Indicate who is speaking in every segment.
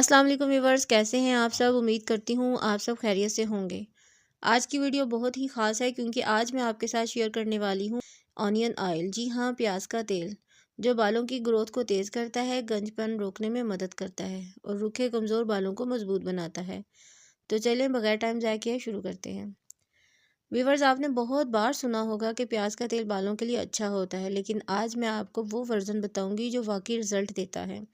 Speaker 1: अस्सलाम वालेकुम व्यूवर्स, कैसे हैं आप सब। उम्मीद करती हूँ आप सब खैरियत से होंगे। आज की वीडियो बहुत ही ख़ास है क्योंकि आज मैं आपके साथ शेयर करने वाली हूँ ऑनियन ऑयल। जी हाँ, प्याज का तेल जो बालों की ग्रोथ को तेज़ करता है, गंजपन रोकने में मदद करता है और रूखे कमज़ोर बालों को मजबूत बनाता है। तो चलें बगैर टाइम ज़ाया किए शुरू करते हैं। व्यूवर्स, आपने बहुत बार सुना होगा कि प्याज का तेल बालों के लिए अच्छा होता है, लेकिन आज मैं आपको वो वर्ज़न बताऊँगी जो वाकई रिज़ल्ट देता है।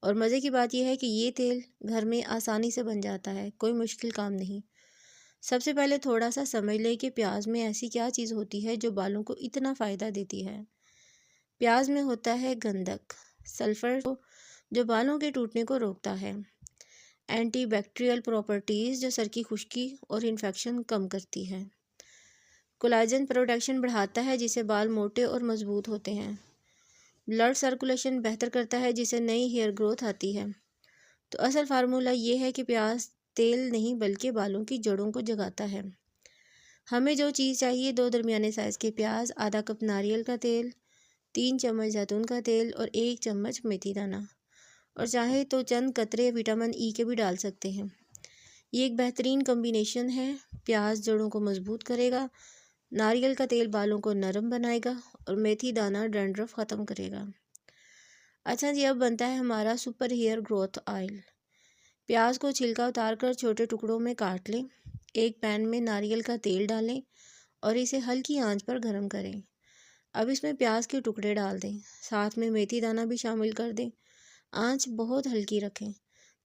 Speaker 1: और मज़े की बात यह है कि ये तेल घर में आसानी से बन जाता है, कोई मुश्किल काम नहीं। सबसे पहले थोड़ा सा समझ लें कि प्याज में ऐसी क्या चीज़ होती है जो बालों को इतना फ़ायदा देती है। प्याज में होता है गंधक, सल्फ़र, जो बालों के टूटने को रोकता है। एंटीबैक्टीरियल प्रॉपर्टीज़, जो सर की खुश्की और इन्फेक्शन कम करती है। कोलाजन प्रोडक्शन बढ़ाता है, जिससे बाल मोटे और मजबूत होते हैं। ब्लड सर्कुलेशन बेहतर करता है, जिससे नई हेयर ग्रोथ आती है। तो असल फार्मूला ये है कि प्याज तेल नहीं बल्कि बालों की जड़ों को जगाता है। हमें जो चीज़ चाहिए, 2 दरमियाने साइज़ के प्याज, आधा कप नारियल का तेल, 3 चम्मच जैतून का तेल और 1 चम्मच मेथी दाना, और चाहे तो चंद कतरे विटामिन ई के भी डाल सकते हैं। ये एक बेहतरीन कॉम्बिनेशन है। प्याज जड़ों को मजबूत करेगा, नारियल का तेल बालों को नरम बनाएगा और मेथी दाना डैंड्रफ ख़त्म करेगा। अच्छा जी, अब बनता है हमारा सुपर हेयर ग्रोथ ऑयल। प्याज को छिलका उतारकर छोटे टुकड़ों में काट लें। एक पैन में नारियल का तेल डालें और इसे हल्की आंच पर गर्म करें। अब इसमें प्याज के टुकड़े डाल दें, साथ में मेथी दाना भी शामिल कर दें। आंच बहुत हल्की रखें,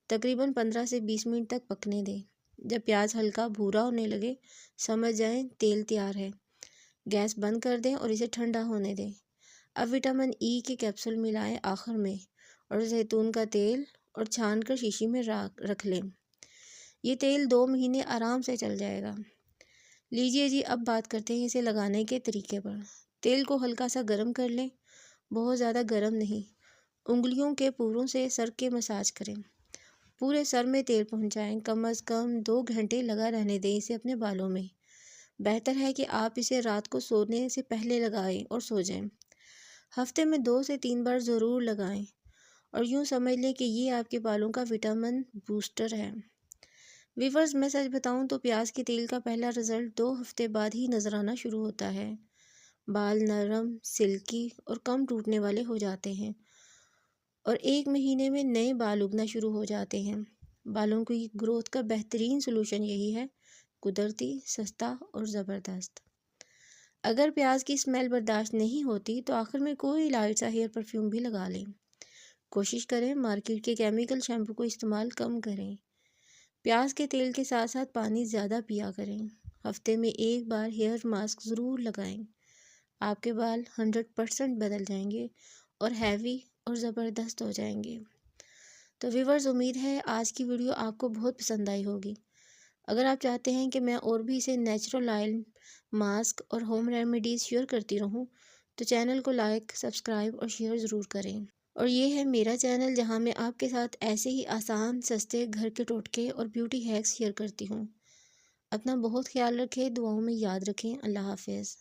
Speaker 1: तकरीबन 15 से 20 मिनट तक पकने दें। जब प्याज हल्का भूरा होने लगे, समझ जाएं तेल तैयार है। गैस बंद कर दें और इसे ठंडा होने दें। अब विटामिन ई के कैप्सूल मिलाएं आखिर में, और जैतून का तेल और छान कर शीशी में रख लें। ये तेल 2 महीने आराम से चल जाएगा। लीजिए जी, अब बात करते हैं इसे लगाने के तरीके पर। तेल को हल्का सा गर्म कर लें, बहुत ज़्यादा गर्म नहीं। उंगलियों के पूरों से सर के मसाज करें, पूरे सर में तेल पहुंचाएं। कम अज़ कम 2 घंटे लगा रहने दें इसे अपने बालों में। बेहतर है कि आप इसे रात को सोने से पहले लगाएं और सो जाएं। हफ्ते में 2 से 3 बार ज़रूर लगाएं, और यूँ समझ लें कि ये आपके बालों का विटामिन बूस्टर है। वीवर्स, मैं सच बताऊं तो प्याज के तेल का पहला रिजल्ट 2 हफ्ते बाद ही नज़र आना शुरू होता है। बाल नरम, सिल्की और कम टूटने वाले हो जाते हैं, और 1 महीने में नए बाल उगना शुरू हो जाते हैं। बालों की ग्रोथ का बेहतरीन सोल्यूशन यही है, कुदरती, सस्ता और ज़बरदस्त। अगर प्याज की स्मेल बर्दाश्त नहीं होती तो आखिर में कोई लाइट सा हेयर परफ्यूम भी लगा लें। कोशिश करें मार्केट के केमिकल शैम्पू को इस्तेमाल कम करें। प्याज के तेल के साथ साथ पानी ज़्यादा पिया करें। हफ्ते में 1 बार हेयर मास्क ज़रूर लगाएं। आपके बाल 100% बदल जाएंगे और हैवी और ज़बरदस्त हो जाएंगे। तो व्यूवर्स, उम्मीद है आज की वीडियो आपको बहुत पसंद आई होगी। अगर आप चाहते हैं कि मैं और भी इसे नेचुरल ऑयल, मास्क और होम रेमेडीज़ शेयर करती रहूं, तो चैनल को लाइक, सब्सक्राइब और शेयर ज़रूर करें। और ये है मेरा चैनल जहां मैं आपके साथ ऐसे ही आसान, सस्ते घर के टोटके और ब्यूटी हैक्स शेयर करती हूँ। अपना बहुत ख्याल रखें, दुआओं में याद रखें। अल्लाह हाफिज़।